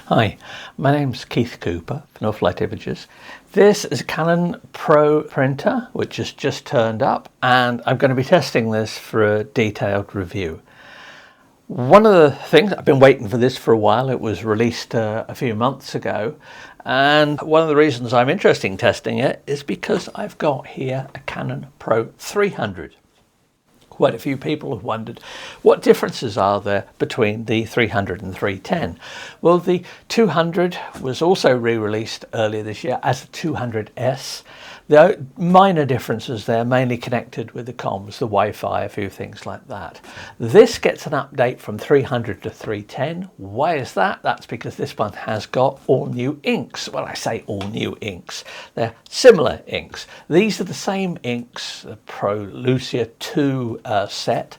Hi, my name's Keith Cooper for Northlight Images. This is a Canon Pro printer which has just turned up, and I'm going to be testing this for a detailed review. One of the things, I've been waiting for this for a while. It was released a few months ago, and one of the reasons I'm interested in testing it is because I've got here a Canon PRO-300. Quite a few people have wondered what differences are there between the 300 and 310. Well, the 200 was also re-released earlier this year as a 200S. The minor differences there, mainly connected with the comms, the Wi-Fi, a few things like that. This gets an update from 300 to 310. Why is that? That's because this one has got all new inks. Well, I say all new inks. They're similar inks. These are the same inks, the PRO-Lucia 2 set,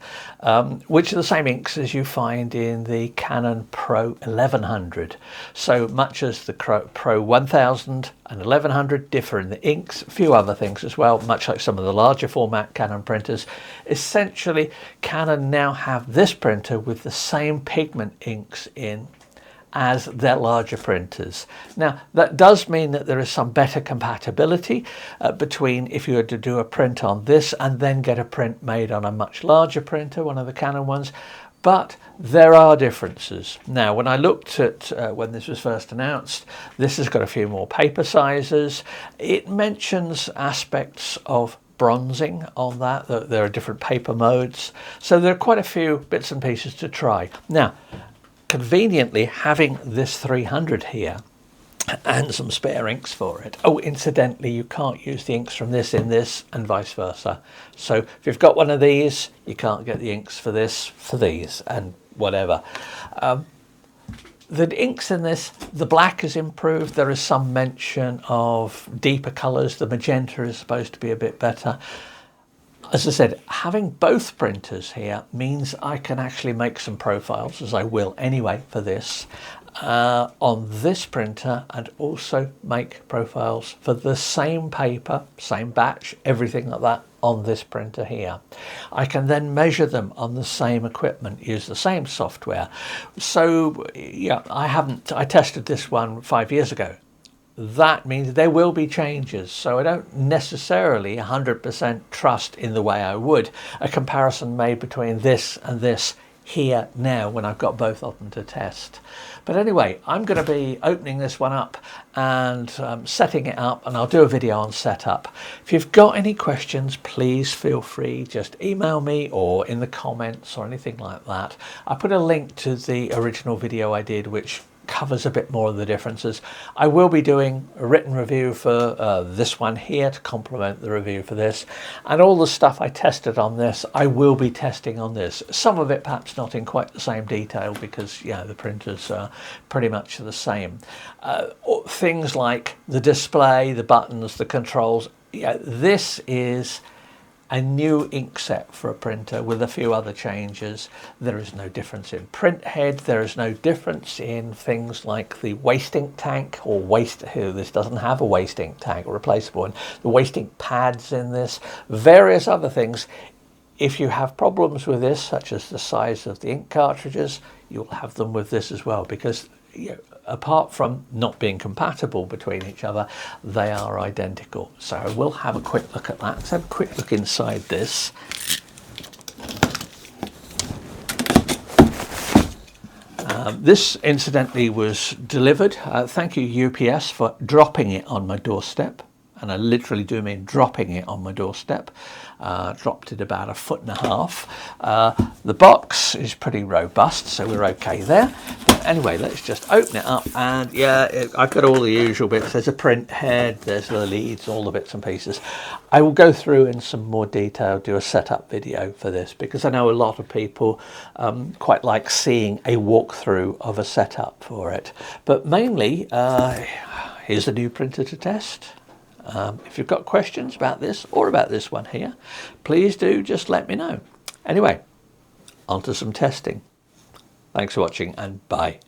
which are the same inks as you find in the Canon PRO-1100. So much as the PRO-1000 and 1100 differ in the inks, a few other things as well, much like some of the larger format Canon printers. Essentially, Canon now have this printer with the same pigment inks in as their larger printers. Now, that does mean that there is some better compatibility between if you were to do a print on this and then get a print made on a much larger printer, one of the Canon ones. But there are differences. Now, when I looked at when this was first announced, this has got a few more paper sizes. It mentions aspects of bronzing on that there are different paper modes. So there are quite a few bits and pieces to try. Now, conveniently, having this 300 here and some spare inks for it. Oh, incidentally, you can't use the inks from this in this and vice versa. So if you've got one of these, you can't get the inks for this for these and whatever. The inks in this, the black is improved. There is some mention of deeper colours. The magenta is supposed to be a bit better. As I said, having both printers here means I can actually make some profiles, as I will anyway for this, on this printer, and also make profiles for the same paper, same batch, everything like that on this printer here. I can then measure them on the same equipment, use the same software. So yeah, I tested this one 5 years ago. That means there will be changes, so I don't necessarily 100% trust in the way I would a comparison made between this and this here now when I've got both of them to test. But anyway, I'm going to be opening this one up and setting it up, and I'll do a video on setup. If you've got any questions, please feel free, just email me or in the comments or anything like that. I put a link to the original video I did, which covers a bit more of the differences. I will be doing a written review for this one here to complement the review for this, and all the stuff I tested on this I will be testing on this. Some of it perhaps not in quite the same detail because the printers are pretty much the same. Things like the display, the buttons, the controls, this is a new ink set for a printer with a few other changes. There is no difference in print head. There is no difference in things like the waste ink tank or this doesn't have a waste ink tank, a replaceable one. The waste ink pads in this, various other things. If you have problems with this, such as the size of the ink cartridges, you'll have them with this as well, because apart from not being compatible between each other, they are identical. So I will have a quick look at that. Let's have a quick look inside this. This incidentally was delivered. Thank you UPS for dropping it on my doorstep. And I literally do mean dropping it on my doorstep. Dropped it about 1.5 feet. The box is pretty robust, so we're okay there. But anyway, let's just open it up, and I've got all the usual bits. There's a print head, there's the leads, all the bits and pieces. I will go through in some more detail, do a setup video for this, because I know a lot of people quite like seeing a walkthrough of a setup for it. But mainly, here's the new printer to test. If you've got questions about this or about this one here, please do just let me know. Anyway, on to some testing. Thanks for watching, and bye.